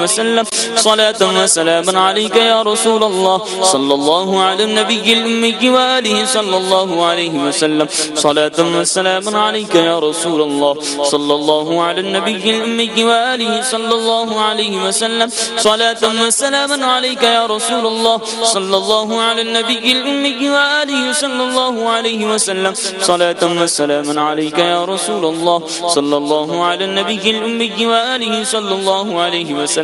وسلم صلاة وسلاما عليك يا رسول الله صلى الله على النبي الأمي وآله صلى الله عليه وسلم صلاة وسلاما عليك يا رسول الله صلى الله على النبي الأمي وآله صلى الله عليه وسلم صلاة وسلاما عليك يا رسول الله صلى الله على النبي الأمي وآله صلى الله عليه وسلم صلاة وسلاما عليك يا رسول الله صلى الله على النبي الأمي وآله صلى الله عليه وسلم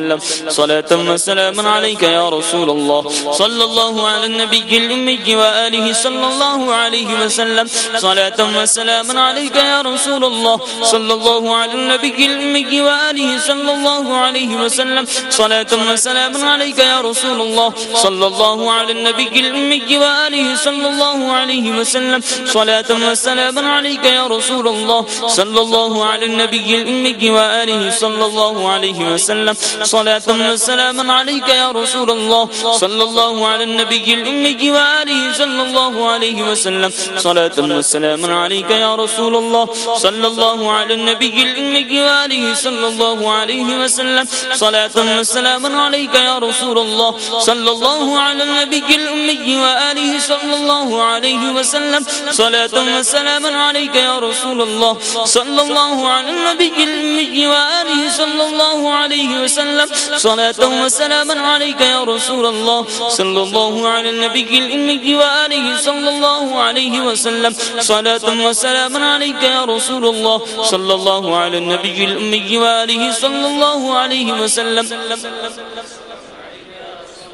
صلاة وسلاما عليك يا رسول الله صلى الله على النبي الأمي وآله صلى الله عليه وسلم صلاة وسلاما عليك يا رسول الله صلى الله على النبي الأمي وآله صلى الله عليه وسلم صلاة وسلاما عليك يا رسول الله صلى الله على النبي الأمي وآله صلى الله عليه وسلم صلاة وسلاما عليك يا رسول الله صلى الله على النبي الأمي وآله صلى الله عليه وسلم صلاة وسلاما عليك يا رسول الله صلى الله على النبي الأمي وآله صلى الله عليه وسلم صلاة وسلاما عليك يا رسول الله صلى الله على النبي الأمي وآله صلى الله عليه وسلم صلاة وسلاما عليك يا رسول الله صلى الله على النبي الأمي وآله صلى الله عليه وسلم صلاة وسلاما عليك يا رسول الله صلى الله على النبي الأمي وآله صلى الله عليه وسلم صلاة وسلاما عليك يا رسول الله صلى الله على النبي الأمي وآله صلى الله عليه وسلم صلاة وسلاما عليك يا رسول الله صلى الله على النبي الأمي وآله صلى الله عليه وسلم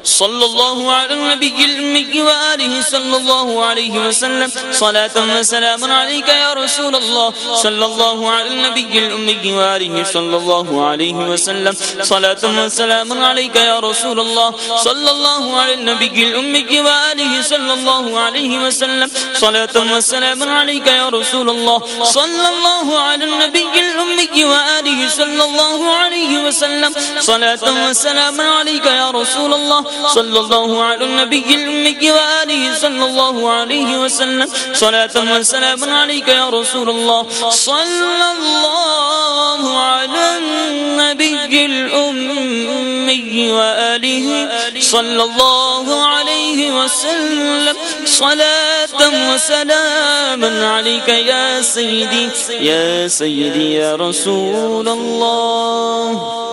صلى الله على النبي الأمي وآله صلى الله عليه وسلم صلاة وسلاما عليك يا رسول الله صلى الله على النبي الأمي وآله صلى الله عليه وسلم صلاة وسلاما عليك يا رسول الله صلى الله على النبي الأمي وآله صلى الله عليه وسلم صلاة وسلاما عليك يا رسول الله صلى الله على النبي الأمي وآله صلى الله عليه وسلم صلاة وسلاما عليك يا رسول الله صلى الله على النبي الأمي وآله صلى الله عليه وسلم صلاة وسلاما عليك يا رسول الله صلى الله على النبي الأمي وآله صلى الله عليه وسلم صلاة وسلاما عليك يا سيدي يا سيدي يا رسول الله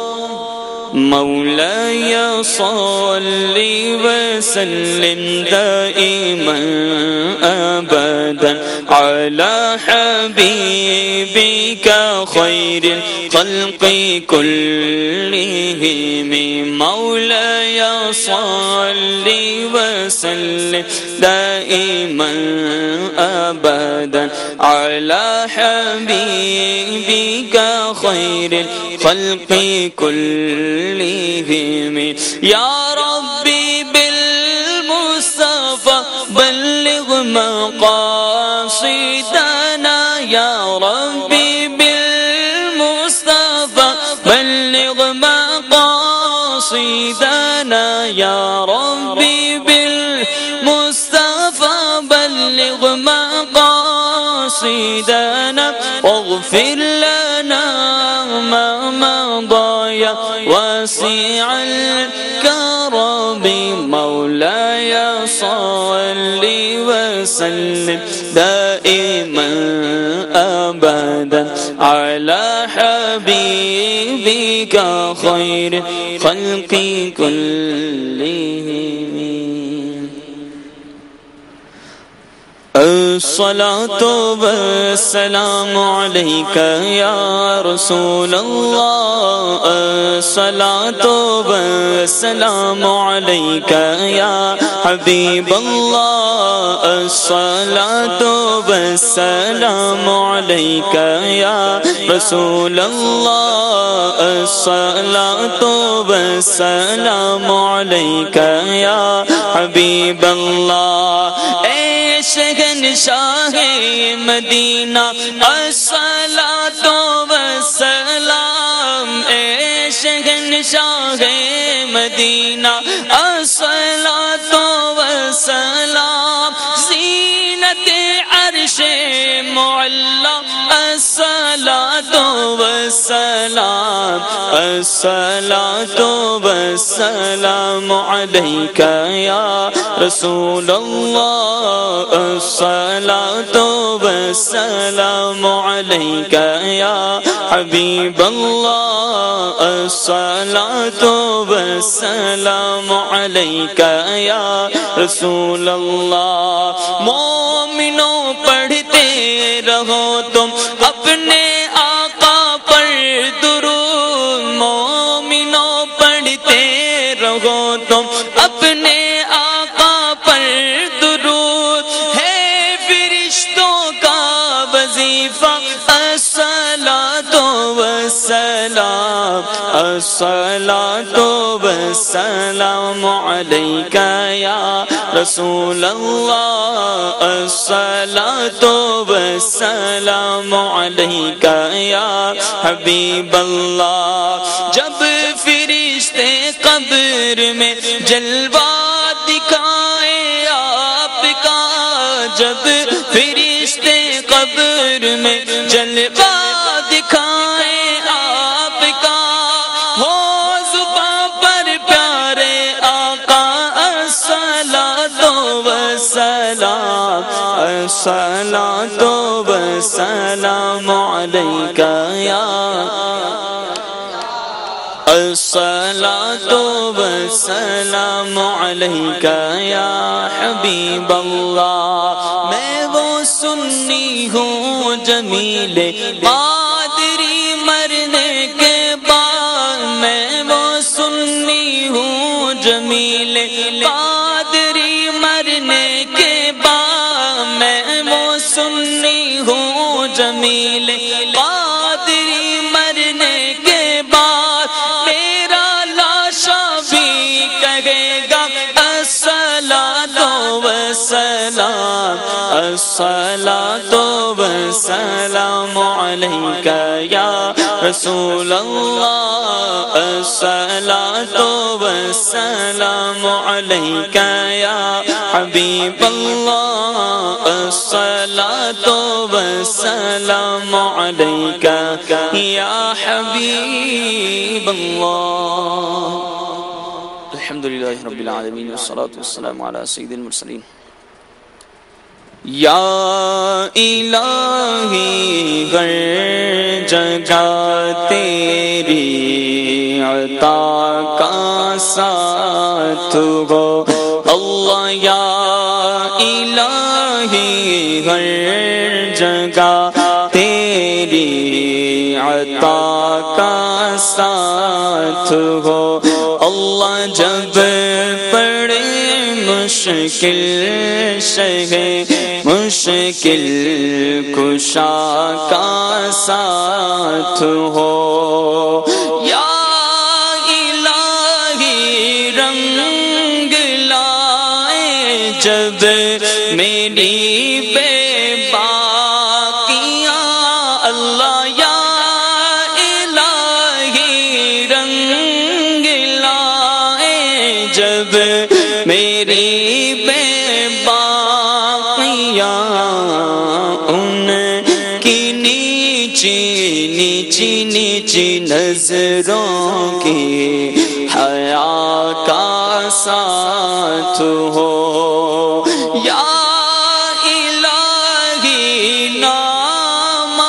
مولاي صل وسلم دائما أبدا على حبيبك خير الخلق كلهم مولاي صل وسلم دائما أبدا على حبيبك خير الخلق كلهم يا ربي بالمصطفى بلغ مقاصدنا يا ربي بالمصطفى بلغ مقاصدنا يا ربي بالمصطفى بلغ مقاصدنا واغفر لنا ما مضى يا واسع الكرم مولاي صل وسلم دائما أبدا على حبيبك خير خلق كلهم الصلاة والسلام عليك يا رسول الله الصلاة والسلام عليك يا حبيب الله الصلاة والسلام عليك يا رسول الله الصلاة والسلام عليك يا حبيب الله شہنشاہ مدینہ الصلاۃ والسلام اے شہنشاہ مدینہ الصلاۃ والسلام زینت عرش معلی الصلاۃ والسلام الصلاة والسلام عليك يا رسول الله الصلاة والسلام عليك يا حبيب الله الصلاة والسلام عليك يا رسول الله مومنوں پڑھتے رہو تم اپنے آقا پر درود مومنوں پڑھتے رہو تم اپنے آقا پر درود ہے فرشتوں کا وظیفہ الصلاۃ والسلام الصلاۃ والسلام علیک یا رسول اللہ الصلاۃ والسلام علیک یا حبیب اللہ جب فرشتے قبر میں جلوہ دکھائیں آپ کا جب فرشتے قبر میں جلوہ دکھائیں آپ کا ہو زباں پر پیارے آقا الصلاۃ والسلام الصلاۃ والسلام علیک یا الصلاۃ والسلام علیک یا حبیب اللہ میں وہ سنی ہوں جمیل قادری مرنے کے بعد میں وہ سنی ہوں جمیل قادری مرنے کے بعد میں وہ سنی ہوں جمیل قادری مرنے کے بعد میرا لاشا بھی کہے گا الصلاۃ والسلام الصلاۃ والسلام علیک یا رسول اللہ الصلاۃ والسلام علیک یا حبیب اللہ الصلاۃ والسلام علیک یا حبیب اللہ الحمدللہ رب العالمین والصلاة والسلام علی سید المرسلین یا الہی ہر جگہ تیری عطا کا ساتھ ہو اللہ یا الہی ہر جگہ تیری عطا کا ساتھ ہو اللہ جب پڑے مشکل شہ مشکل کشا کا ساتھ ہو یا الہی رنگ لائے جب میری بے باقیاں اللہ یا الہی رنگ لائے جب میری بے باقیاں ان کی نیچی نیچی نیچی نظروں کی حیا کا ساتھ ہو یا الہی نام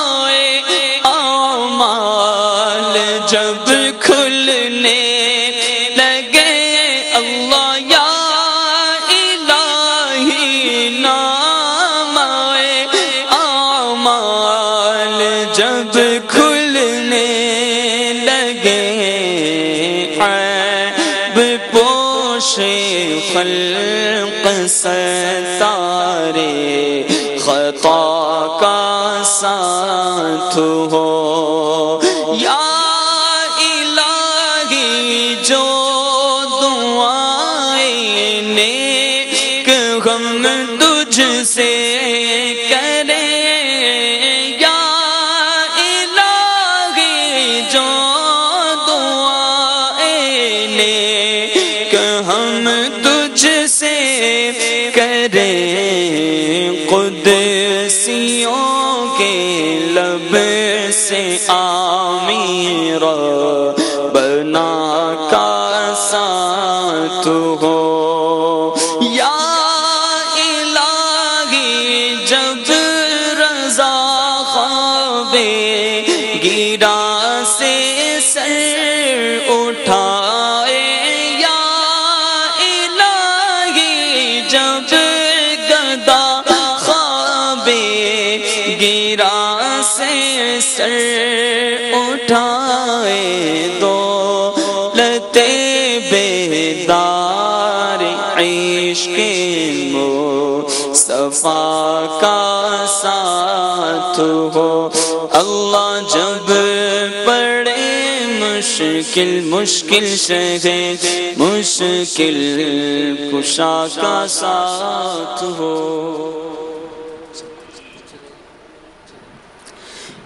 اعمال جب کھلنے لگے اللہ یا الہی نام اعمال جب کھلنے لگے عیب پوش خلق ستارے خطا کا ساتھ ہو یا الہی جو دعائیں نیک ہم تجھ سے کریں یا الہی جو دعائیں نیک ہم تجھ سے کریں قدسیوں کے لب سے آمین ساتھ ہو یا الہی جب رضا خواب گیرا سے سر اٹھائے یا الہی جب گدا خواب گیرا سے سر اٹھائے دولت بیدار عشق مصطفیٰ کا ساتھ ہو اللہ جب پڑے مشکل مشکل شے مشکل کشا کا ساتھ ہو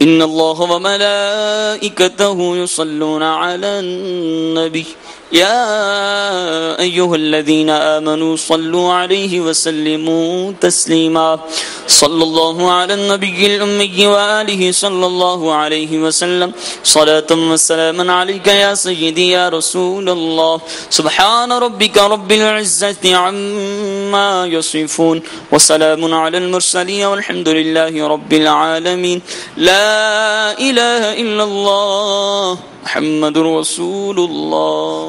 إن الله وملائكته يصلون على النبي يا أيها الذين آمنوا صلوا عليه وسلموا تسليما صلى الله على النبي الأمي وآله صلى الله عليه وسلم صلاة وسلاما عليك يا سيدي يا رسول الله سبحان ربك رب العزة عما يصفون وسلام على المرسلين والحمد لله رب العالمين لا إله إلا الله محمد رسول الله